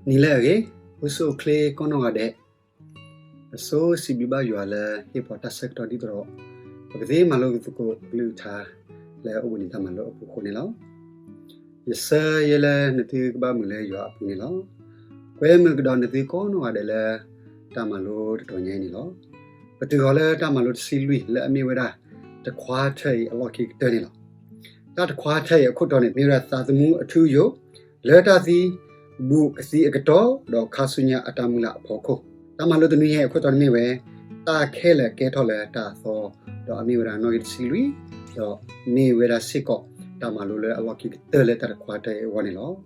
Nilare, uso clay conogade. So si biba yuala, he porta sector di dro. Pagde malo ko blue ta, le ubunita malo pukunilo. Yes, yele nati ba mule yu apunilo. Kwe mugdon nati conogade le tamalo to nyanilo. But the holler tamalo silui, let me with the quate a locky turnilo. That quate a could on it, mirror that mu to you. Let us see. Bu kasi agato do kasunya atamula poko tamalo de nihe ko ton miwe ta khele ke thole ta so do amiwra no it silwi do mi wera siko tamalo le alaki tele ta kwate wanilo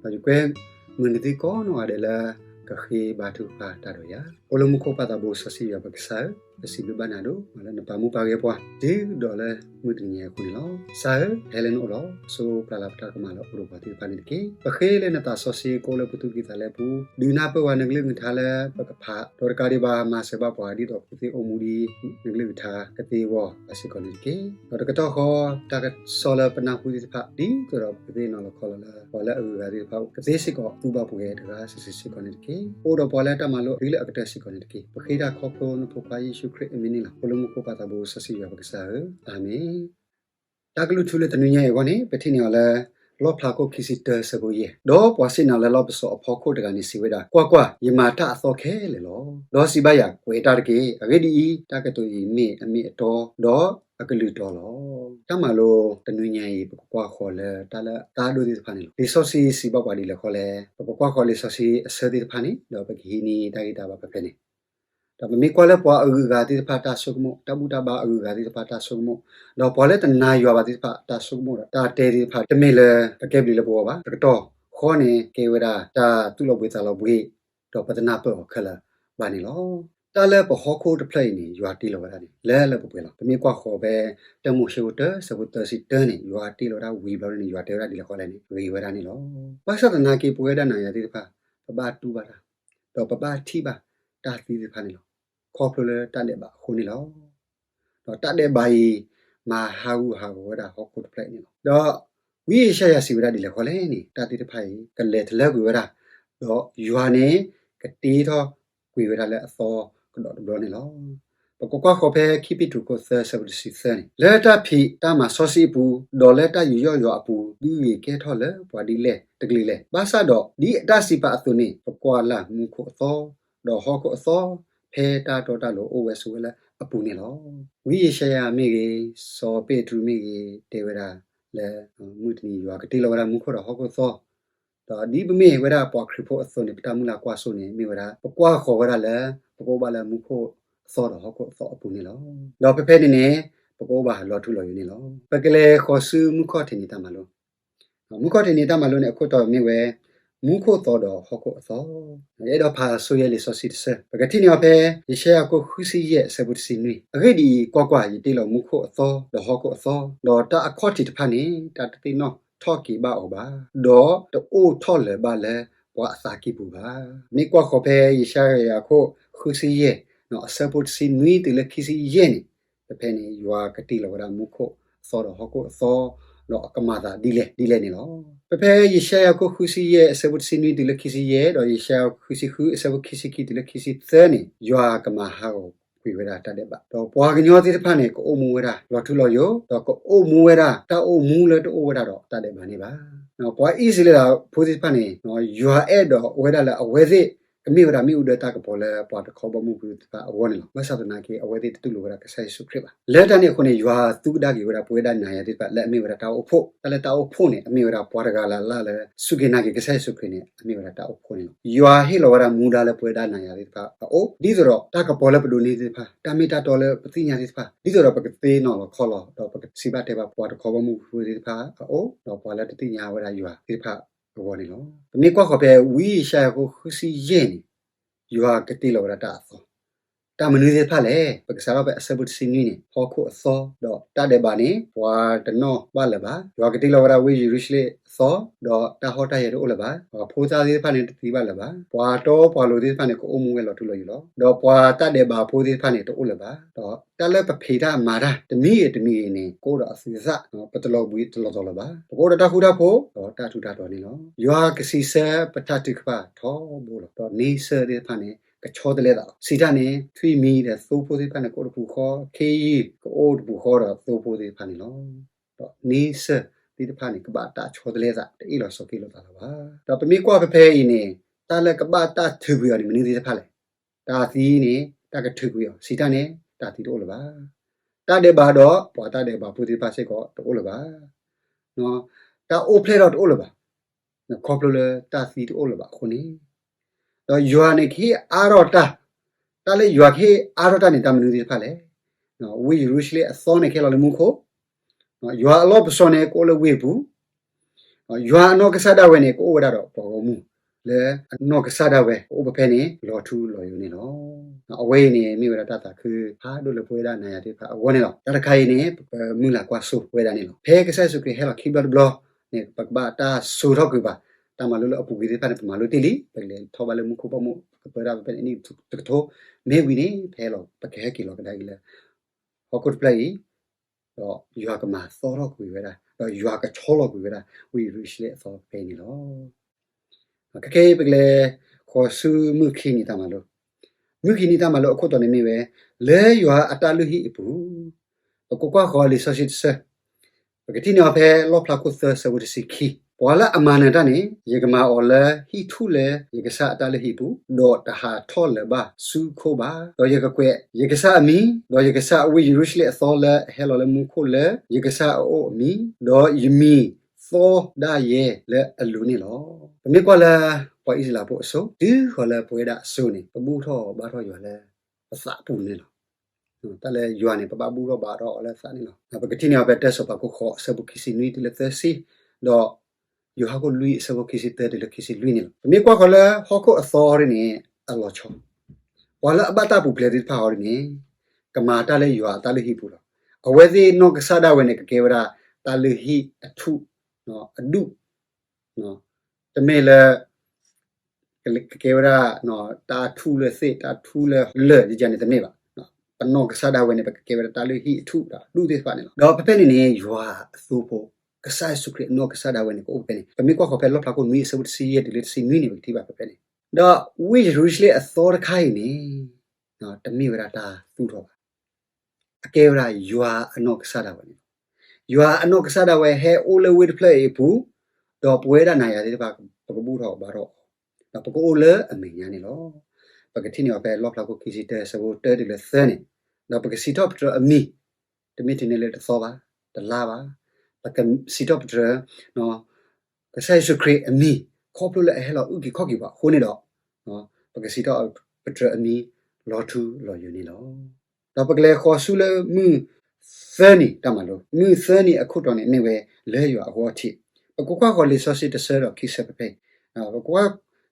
ba ju kwe muniti ko no adela ka khi ba tu pa ta do ya olomuko pa ta bo sasi ya ba ksa si bi banado mala na pamu pa ge pwa di do le mutniye ko ni lo sa helen olo so pralapta ka mala uro ba ti pa ni ke pa khe le na ta so si ko le putu ki ta le pu di na pa wa nang le ngtha le pa ka pha do ka ri ba ma se ba pwa di do ti o mu di nang le tha ka ti wo asi ko ni ke do ka to ho ta ka so le pa na pu ti pha di to do ti no lo ko la ko le u ga ri pa ka ti si ko tu ba pu ge da si ko ni ke o do pa le ta ma lo ri le ka ta si ko ni ke pa khe da kho pho no pho pa yi shu krit mini la olo mu ko pa ta bo sa si ya ba ka sa amen ta ka lu thu le ta ni nya ye ko ni pa thi ni la lo phla ko kisi te se bo ye do pwa si na le lo so pho ko de ga ni si we da kwa ye ma ta so khe le lo do si ba ya kwe ta de ke a ge di ta ka to yi mi a mi to do a ka lu to lo ta ma lo ta ni nya ye kwa kho le ta la ta do di pha ni lo di so si ba kwa di le kho le kwa kho le so si se di pha ni do ba ki ni ta ki ta ba pa phe ni ta mi kwa le pwa ga ti pha ta su mo ta bu ta ba ga ti pha ta su mo do pwa le ta na yo ba ti pha ta su mo ta te ti pha te me le ta ke bi le bo ba ta to kho ne ke we da ta tu lo bwe ta lo bwe do pa ta na pa khala ba ni lo ta le pa ho ko de play ni yo ti lo ba ni le bwe lo mi kwa kho be ta mu shu ta sa bu ta si ta ni yo ti lo da wi ba ni yo te ra di le kho le ni wi we da ni lo pa sa ta na ke pwe da na ya ti pha ba tu ba da do ba thi ba ta ti pha ni lo kho plo le ta de ba khu ni lo do ta de ba yi ma ha wu da ho ko play ni lo do wi sha ya si da di le kho le ni ta ti phai ka le thle gu da do yua ne ka ti tho wi da le a so ko do ni lo pa ko kho phe keep it to ko sa si sa ni le ta phi ta ma so si pu do le ta yu yo apu du wi ke tho le pwa di le ta kli le ba sa do di ta si pa tu ni kwa la mu ko so do ho ko so phe ta to ta lo o we so le apu ni lo wi sha ya mi ge so pe tu mi ge te we da le mu ti yo ka ti lo da mu ko do ho ko so da di ba mi we da pwa khri pho so ni ta mu la kwa so ni mi we da kwa kho we da le ko ba le mu ko so do ho ko so apu ni lo lo phe ni ne ko ba lo thu lo yu ni lo pa ke le kho su mu kho ti ni ta ma lo mu kho ti ni ta ma lo ne ko to mi we mu ko to do ho ko so ye do pha so ye le so si se ba ka ti ni phe ye she ya ko khu si ye se bu si ni a ge di kwa ye ti lo mu ko so do ho ko so do ta a kho ti ta pha ni ta ti no tho ki ba o ba do to o tho le ba le wa sa ki bu ba mi kwa kho phe ye sha ya ko khu si ye no se bu si ni ti le ki si ye ni ta phe ni ywa ka ti lo ra mu ko so do ho ko so no ka ma da di le ni lo pe pe ye sha ya ko khu si ye se bu si ni di le ki si ye do ye sha khu si khu se bu ki si ki di le ki si tse ni ywa ka ma ha o kwi we da ta de ba do pwa ga nyo ti ta pha ne ko o mu we da lo thu lo yo do ko o mu we da ta o mu le to o we da do ta de ba ni ba no pwa easy le da phu ti pha ne no ywa e do we da la a we si mi wada mi uda ta ka pole pa ta kho ba mu ku ta awon lo ma sa ta na ke awedi tu lo wada ka sai su krit ba le ta ni khone ywa tu da ki wada pwe da na ya ti pa le mi wada ta o pho ta le ta o pho ne mi wada pwa ga la le su ke na ke ka sai su krit ne mi wada ta o pho ne ywa he lo wada mu da le pwe da na ya ti pa o di so ro ta ka pole pa do ni ti pa ta mi ta to le pa ti nya ti pa di so ro pa ke te no lo kho lo do pa ke si ba te ba pwa ta kho ba mu ku ti pa o do pwa le ti nya wada ywa ti pa awon ni lo mi kwa kho pe wi sha ko khu si ye ni ywa ka ti lo ra ta so ta menu de pha le paksa ba asabut sini ni hokho so do ta de ba ni wa de no ba le ba yo ka ti lo ra we usually so do ta hota ye do le ba pho sa de pha ni ti ba le ba wa to pwa lo de pha ni ko omu we lo tu lo yi lo do pwa ta de ba pho de pha ni to le ba do ta le pa phe da ma da de mi ni ko do asu sa pa to lo bui to lo ba ko da hu da pho do ta thu da do ni lo yo ka si sa pa ta ti kha tho bo lo do ni sa de pha niကချောတလဲတာစီတာနေထွေမီတဲ့သိုးဖိုးသေးဖာနေကိုတပူခေါ်ခေးကိုတပူခေါ်တော့သိုးဖိုးသေးဖာနေလို့တော့နေစဒီတဖာနေကဘာတာချောတလဲစားတေးလို့ဆိုကေလို့တာပါတော့ပမေကွာဖဖဲအင်းနေတာလကဘာတာထူပြီးရမနေသေးတဖာလေတာသီးနေတာကထူပြီးရစီတာနေတာသီးတော့လို့ပါတာတဲ့ဘာတော့ပွာတာတဲ့ဘာဖိုးသေးဖာစိတ်ကတော့လို့ပါနော်တာအိုဖလဲတော့တော့လို့ပါနော်ခေါပလို့လေတာသီးတော့လို့ပါခုနေတော့ယွာနေခေအာရတာတာလေယွာခေအာရတာနေတာမလို့ဒီဖာလေနော်ဝီရူရှလေအစောနေခေလောလေမှုခိုနော်ယွာအလောပစောနေကိုလေဝေဘူးနော်ယွာအနောကစားတာဝဲနေကိုဝဒါတော့ပေါ်မှုလေအနောကစားတာဝဲဥပဖဲနေလော်ထူလော်ယူနေနော်အဝဲနေမိဝရတာတာคือဟာတို့လေပွဲတာနိုင်ရတဲ့ဖာအဝဲနေတော့တရခိုင်နေမူလာကွာဆိုပွဲတာနေလို့ဖဲကစားစုခေဟဲလာခိဘတ်ဘလောနေပကဘာတာဆူတော့ကဘာတာမလို့အပူကြီးတဲ့ဖာနေပမာလို့တီလီပဲလေထောပါလေမှုခိုပမှုပရာပဲနေတကထိုမေဝီနေဖဲလို့ပကဲကီလောကဒါကြီးလေဟောကုတ်ပလေးတော့ယူကမှာသောတော့ကွေဝဲတာတော့ယူကချောလို့ကွေဝဲတာဝီရူရှလေသောပဲနေလို့ကဲပဲလေခေါ်ဆူမှုခင်းနေတာမလို့မြခင်းနေတာမလို့အခုတော့နေမိပဲလဲယူအတလူဟိအပူကိုကွာခေါ်လီဆိုစစ်ဆပကတိနော်ဖဲလောဖလာကုသဆဝဒစီခီပွာလာအမနာတနေယေကမာအော်လာဟီထူလေယေကဆာတလဟီပူဒေါ်တဟာထောလေဘာဆူခိုဘာဒေါ်ယေကကွဲယေကဆာအမီဒေါ်ယေကဆာဝီရူရှလေအသောလေဟဲလောလေမူခိုလေယေကဆာအိုအမီဒေါ်ယမီသောဒါယေလေအလူနေလောပမေကွာလာပွာအီစလာပို့အစုံဒီခေါ်လေပွေဒါအစုံနေပပူထောဘာထောရွာလေပစပူနေလောတလဲရွာနေပပဘူးတော့ဘာတော့လဲစနေလောပကတိနေပဲတက်ဆောပါကိုခေါ်ဆဘခိစီနွီတလေသစီတော့ယူဟာကိုလူစဘခိစီတဲ့လေခိစီလူနေလောမြေကွာခလာဟောကိုအသောရနေအလောချောဝါလာအဘတာပူပလေဒီဖာရနေကမာတလဲယူဟာတလေဟိပူလောအဝဲစီနောကဆာဒဝဲနေကကေဝရာတလေဟိအထုနော်အဒုနော်တမဲလဲကေဝရာနော်တာထူလဲစေတာထူလဲလဲဒီကြနေတမဲပါပနောကစားဒါဝဲနေပကေဝတာလူဟိထုတာလူသေးပါနေတော့ဖဖဲနေနေယွာအသို့ဖို့ကစားစုခရနောကစားဒါဝဲနေကိုပဲနေပမေကောခဖဲလောဖလာကိုနွီဆဝတ်စီရဲ့ဒီလက်စီနွီနေပြီပါဖဖဲနေတော့ဝီရူရှလေအသောရခိုင်နေနော်တမိဝရတာသူ့တော့ပါအကေဝရာယွာအနောကစားဒါဝဲနေယွာအနောကစားဒါဝဲဟဲအိုလဝေဒပလေဘူးတော့ပွဲတာနိုင်ရတဲ့ပါပကဘူးတော့ဘာတော့တော့ပကိုလေအမေညာနေလောပကတိနေပဲလော့ဖလာကိုခီစီတဲဆဘတဲဒီလေသနေတော့ပကစီတော့ပထအမီတမီတင်လေသောပါတလာပါပကစီတော့ပထနော်ကဆိုင်စခရီအမီခေါပလိုလေဟဲလောဥကီခေါကီပါခိုးနေတော့နော်ပကစီတော့ပထအမီလော်ထူလော်ယူနေလောတော့ပကလေခေါ်ဆူလေမီသနီတမလို့မီသနီအခုတော့နေပဲလဲရအဟောတိပကကွာခေါ်လေဆော့စီတဆဲတော့ခိစပပေပကွာ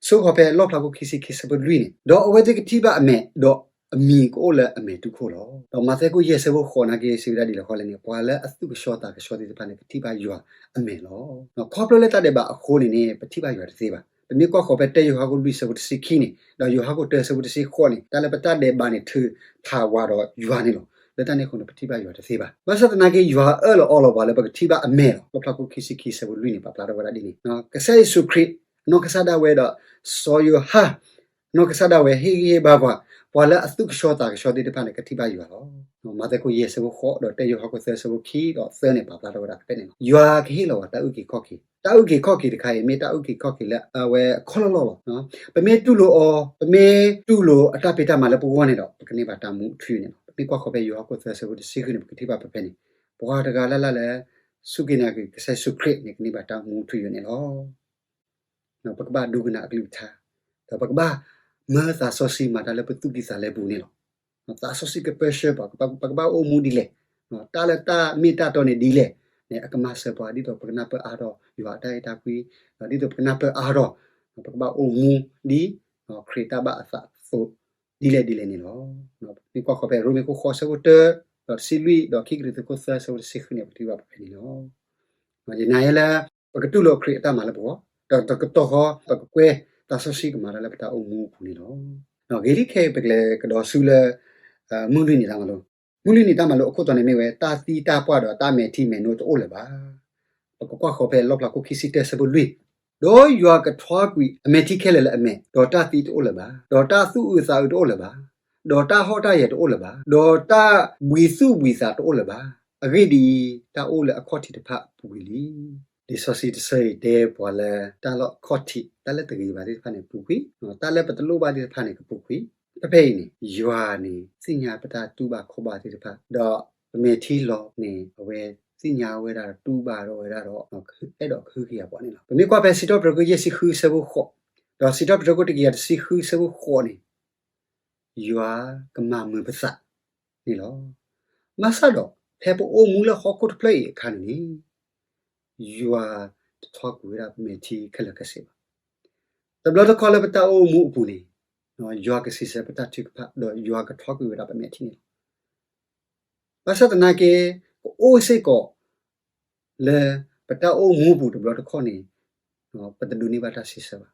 ဆိုဟောပဲလော့ဖလာကိုခီစီခီစပလူနေတော့အဝဲတကတိပါအမေတော့အမီကိုလည်းအမေတူခို့လောတော့မသက်ကိုရဲစဘခေါ်နာကေစီရဒီလခေါ်လည်းနေပွာလည်းအသုကရှောတာကရှောတိတဖာနေကတိပါယူအမေလောတော့ခေါပလိုလက်တဲ့ပါအခုနေနေပတိပါယူတဲ့သေးပါတမီကောခေါ်ပဲတဲ့ယူဟာကိုလူစဘတစီခီနေတော့ယူဟာကိုတဲ့စဘတစီခေါ်နေတာလည်းပတတဲ့ဘာနေထထာဝါတော့ယူနေလောလက်တနေခုနပတိပါယူတဲ့သေးပါမဆတ်နာကေယူဟာအော်လောပါလေပကတိပါအမေလောဖလာကိုခီစီခီစဘလူနေပါပလာတော့ရဒီနေနော်ကဆဲဆုခရစ်နောကဆာဒါဝဲတော့ဆိုယူဟာနောကဆာဒါဝဲဟေဘာကွာပွာလာအသုကရှောတာကရှောတိတဖာနေကတိပါယူရောနော်မတဲ့ကိုယေဆဘခေါ်တော့တဲ့ယူဟာကိုဆဲဆဘခီတော့ဆဲနေပါပလာတော့ရတဲ့နေယူဟာခေလောတာဥကီခေါကီတာဥကီခေါကီတခါရေမေတာဥကီခေါကီလက်အဝဲခေါလောလောနော်ပမေတူလိုအောပမေတူလိုအတပေတာမလည်းပူဝနေတော့ကနေပါတာမှုထွေးနေတော့ပမေကွာခေါ်ပဲယူဟာကိုဆဲဆဘဒီစီခရီကတိပါပပဲနေဘွာတကလာလာလဲစုကိနာကဆဲဆုခရစ်နေကနေပါတာမှုထွေးနေလောနော်ပကဘာဒုကနာအကလူသာတော့ပကဘာမာသာဆိုစီမာတလည်းပတူကိစားလည်းဘူးနေလို့နော်သာဆိုစီကပက်ရှယ်ပကဘာအိုမူဒီလေနော်တာလည်းတာမီတာတော့နေဒီလေနေအကမဆပွားဒီတော့ပကနာပအားတော့ယူအတိုင်းတာကွီဒီတော့ပကနာပအားတော့ပကဘာအိုမူဒီနော်ခရီတာဘာအသဆို ဒီလေနေလို့နော်ဒီကောပဲရိုမီကိုခေါ်စဝတ်တော့စီလူတော့ခိကရတကိုဆာဆိုစစ်ခနေပတိပါပဲနေလို့မဒီနိုင်လာပကတူလို့ခရတာမလာဘောတော့တော့ဟောပကကွဲတာဆရှိကမာလာပတာအုံမူခုနေလို့နော်ဂေရီခဲပကလေကတော့ဆူလာမူလီနေတာမလို့မူလီနေတာမလို့အခုတော့နေမြဲတာစီတာပွားတော့တာမဲတီမဲနို့တော့လေပါပကကွာခေါ်ပဲလောက်လာကိုခိစီတဲဆဘလူတော့ယူကထွားကွီအမေတိခဲလေအမေဒေါ်တာတီတော့လေပါဒေါ်တာစုဥစာတော့လေပါဒေါ်တာဟောတာရဲ့တော့လေပါဒေါ်တာဝီစုဝီစာတော့လေပါအဂိဒီတာအိုလေအခေါ်တီတဖပူလီဒီဆိုစီတဆေတဲပေါ်လေတာလော့ခေါ်တီတာလက်တကြီးပါဒီဖာနေပူခွီတာလက်ပတလို့ပါဒီဖာနေကပူခွီတဖေးနေယွာနေစညာပတာတူပါခေါ်ပါဒီတဖာတော့အမေတီလောနေအဝဲစီညာဝဲတာတူပါတော့ဝဲတာတော့အဲ့တော့ခူးခရပေါ့နေလားဘယ်ကွာပဲစီတော့ဘရဂရစီခူးဆဘခေါ်တော့စီတော့ဘရဂတကြီးစီခူးဆဘခေါ်နေယွာကမမပစနေလောမဆာတော့ဖဲပိုအိုမူလဟော့ကုတ်ပလေးခါနေယွာထောက်ဝဲတာမေတီခလကစီပါတဘလတော့ခေါ်လပတာအိုမူပူနေနော်ယွာကစီစပတာတိကပါတော့ယွာကထောက်ဝဲတာမေတီနေဘာသာတနာကေအိုးစိတ်ကောလေပတာအိုမူဘူးတဘလတခေါနေနော်ပတဒူနိဘာတာစီဆဘာ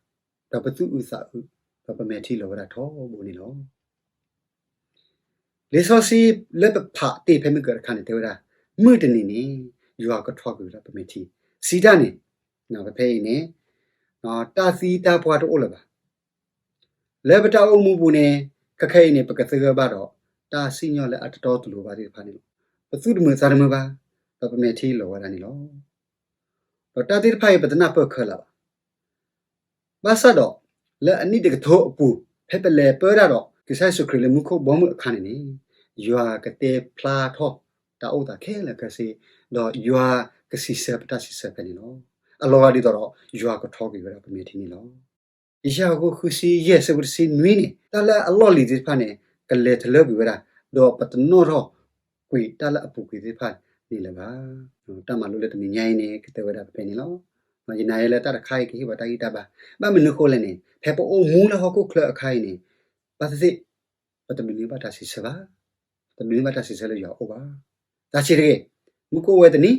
တပသူဥစာဥပပမေတီလောရထောဘူနီလောလေဆောစီလက်ပဖာတေဖဲမကခါနေတေဝရာမှုတနေနေယူအကထောကူလာပမေတီစီဒနေနော်ပဖေးနေနော်တာစီတာဘွားတော့လပါလေပတာအိုမူဘူးနေခခဲနေပကသကဘာတော့တာစီညောလေအတတော်တူလိုပါဒီဖာနေပသူဒမစာရမပါပမေတီလောရနီလောတော့တာတိဖိုင်ပဒနာပခလာဘာသာတော့လဲအနိတကထောအပူဖက်ပလေပရတော့ကိဆိုင်ဆုခရလမှုခုဘောမှုအခါနေယွာကတေဖလာထောတာအိုတာခဲလကစီတော့ယွာကစီဆပ်တာစီဆပ်ကနေနော်အလောဒီတော့ယွာကထောကြီးရပမေတီနီလောအရာကိုခုစီရဲ့စဝစီနွေးနေတာလဲအလောလီဒီဖာနေကလေထလဘီဝရာတော့ပတနောတော့ကွေတာလအပူကွေဒီဖာနေလပါတမလို့လက်တမညိုင်းနေကတဲ့ဝရပဲနေလောမကြီးနိုင်လဲတာခိုင်ကြီးပါတာကြီးတာပါမမနခိုလည်းနေဖဲပိုအိုမူလဟကိုခလအခိုင်နေပါစစ်ပတမီဘာတာစီစပါတမီဘာတာစီစလဲရောပါဒါချီရေမကိုဝဲတနီ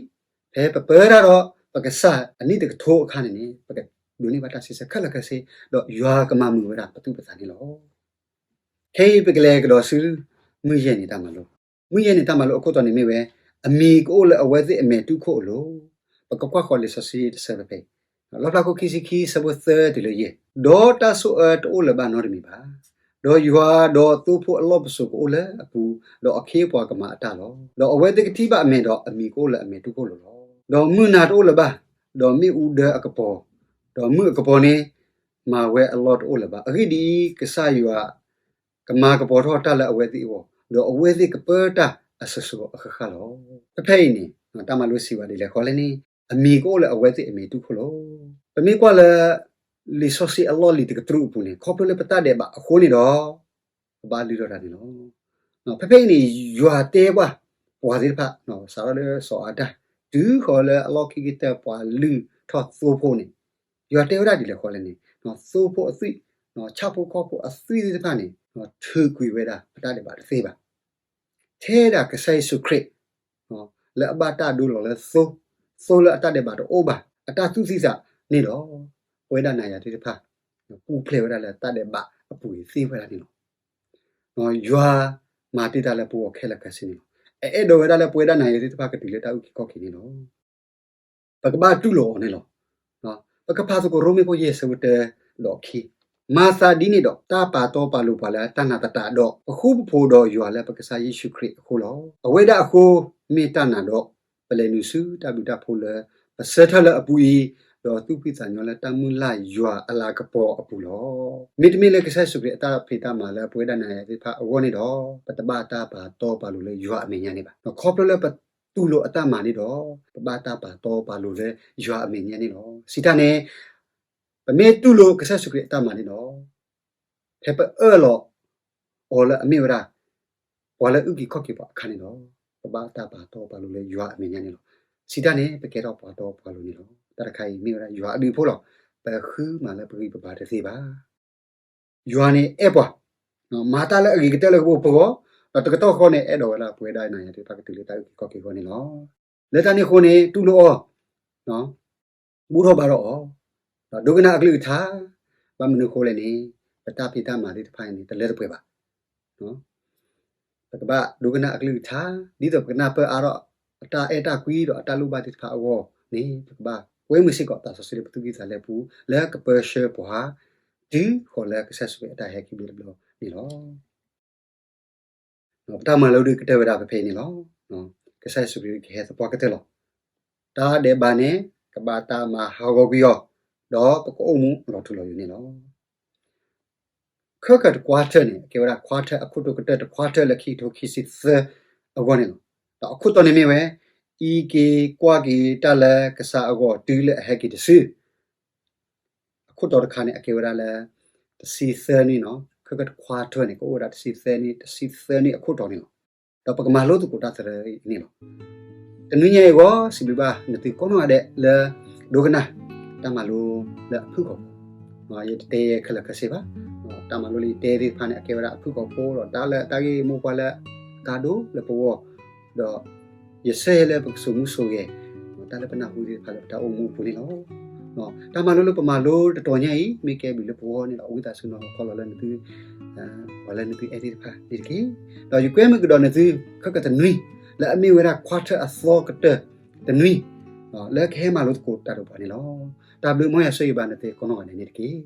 ဖဲပပရတော့ပကစားအနိတကထိုးအခါနေပကဒူနီဘာတာစီစခလကစီတော့ရွာကမမှုဝရပတုပစာနေလောခေပကလေကတော့ဆူမွေးရနေတာမလို့မွေးရနေတာမလို့အခုတော့နေမိပဲအမီကိုလည်းအဝဲစစ်အမေတုခို့လို့ပကကွာခေါ်လေဆစီတဆပဲလောက်လာကိုခီစီခီဆဘသတလေယေဒေါ်တာဆိုအတိုလဘာနော်မီပါဒေါ်ယူဟာဒေါ်သူဖို့အလောပစုကိုလည်းအပူဒေါ်အခေးပွားကမအတာလောဒေါ်အဝဲတကတိပါအမေတော့အမီကိုလည်းအမေတုခို့လို့ဒေါ်မွနာတိုလဘာဒေါ်မီဦးဒအကပေါ်ဒေါ်မှုအကပေါ်နေမာဝဲအလောတိုလဘာအဂိဒီကဆာယူဟာကမာကပေါ်တော့တက်လည်းအဝဲတိဝဒေါ်အဝဲတိကပတာအဆဆူအခခလောတဖိနေတမလို့စီပါလေခေါ်လည်းနေအမီကိုလည်းအဝဲစစ်အမီတုခလို့ပမေကွာလေလီဆိုစီအလော်လီတကထရူပူနေခေါပလေပတာတဲ့ပါအခုနေတော့ဘာလီတော့တာနေလို့နော်ဖေဖေနေရွာတဲပါပွားသေးဖာနော်စားရလေစောအတာဒူးခေါ်လေအလော်ခိကတဲ့ပွားလူထော့သိုးဖို့နေရွာတဲရဒီလေခေါ်လည်းနေနော်သိုးဖို့အသိနော်ချဖို့ခေါ်ဖို့အသိတဲ့ဖာနေနော်ထူကွေဝဲတာပတာတဲ့ပါသေပါထဲတာကဆိုင်စုခရစ်နော်လေအဘတာဒူလောလေဆိုလအတတဲ့ပါတော့အိုးပါအတသူစီစာနေတော့ဝဲဒနာရတဲ့ဖာပူဖလေဝဲတာလေတတဲ့ပါအပူသေးဝဲတာနေနော်ရွာမာတိတာလေပူခဲလကစင်းအဲ့တော့ဝဲတာလေပွေဒနာရတဲ့ဖာကတိလေတာဥခောက်ခင်းနေတော့ပကဘာတူလောနေလောနော်ပကဖာစကိုရိုမေကိုယေဆဝတဲ့လော်ခီမာစာဒီနေတော့တာပါတော့ပါလို့ပါလဲတနာတတာတော့အခုဖို့တော့ရွာလဲပကစားယေရှုခရစ်အခုလောအဝဲတာအခုမေတ္တာနာတော့ပလေနုစုတဘုဒ္ဓဖို့လဲပစထလအပူဤတော့သူပိစာညောလဲတမှုလာရွာအလာကပေါ်အပူလောမိတမီလဲကဆဲစုခရစ်အတာဖေတာမှာလဲပွေးဒနာရဲ့ဖာအဝနေတော့ပတဘာတာပါတော့ပါလို့လဲရွာအမေညာနေပါတော့ခေါပလဲပတူလို့အတမှာနေတော့ပဘာတာပါတော့ပါလို့လဲရွာအမေညာနေတော့စီတာနေပမေတူလို့ကဆဲစုခရစ်အတာမှာနေတော့ဖေပလောအော်လဲအမေဝရာဘောလဲဥကီခော့ကီပါခါနေတော့ပဘာတာပါတော့ပါလို့လဲရွာအမေညာနေတော့စီတာနေပကေတော့ပါတော့ပါလို့နေတော့တရခိုင်မြေရာရွာအဒီဖို့တော့ပခူးမှလည်းပြိပပါတသေးပါရွာနေအဲ့ပွား mà ta lại cái là bộ phô là cái tao con này đó là quê đại này thì ta cái từ ta có cái con này nó lấy ta này con này tu lo nó bù đồ bà rõ đối cái nào cái thá và mình khô lên này ta pita mà đi phải này ta lấy được bà nó các bạn đối cái nào cái thá đi được cái nào per aro ta quý đó ta lu ba thì phải ô này các bạn quê mình sẽ có ta sẽ được cái gì là phú lấy cái per share của ha chứ còn là cái sẽ sẽ ta hay cái việc đó này nó ta mà lâu đi cái tờ đào phải này nó cái sai sự cái hết qua cái tờ ta để bà này các bà ta mà học cái đó có ôm nó thu lời này nó khơi cái quarter này cái là quarter aku tu cái quarter là khi tu khi sit ở ngoài này đó aku tu này mấy vậy ý cái qua cái ta là cái sao ở ngoài từ là hay cái sự aku tu cái này cái là sit này nó khơi cái quarter này có là sit này aku tu này đó bagaimana malu tu kita terai ini loh. Tentunya ego si biba nanti kono ada le dogana ta malu le phuko. Ye te khala kasiba. Ta malu li te di phane akewara phuko ko ro ta le ta gi mo pa le kado le po do ye se le bak su mu so ye. Ta le pana hu di phala ta o mu pu ni lo. No ta malu le pa malu to nya i me ke bi le po ni lo u ta su no ko lo le nanti wala nanti edit pa di ki đó you quên cái đó này chứ các cái thần nuôi là mi ra quarter a floor cái thần nuôi là cái mà lúc cột ta được bảo này nó ta được mỗi ngày xây bàn này con nói này này kia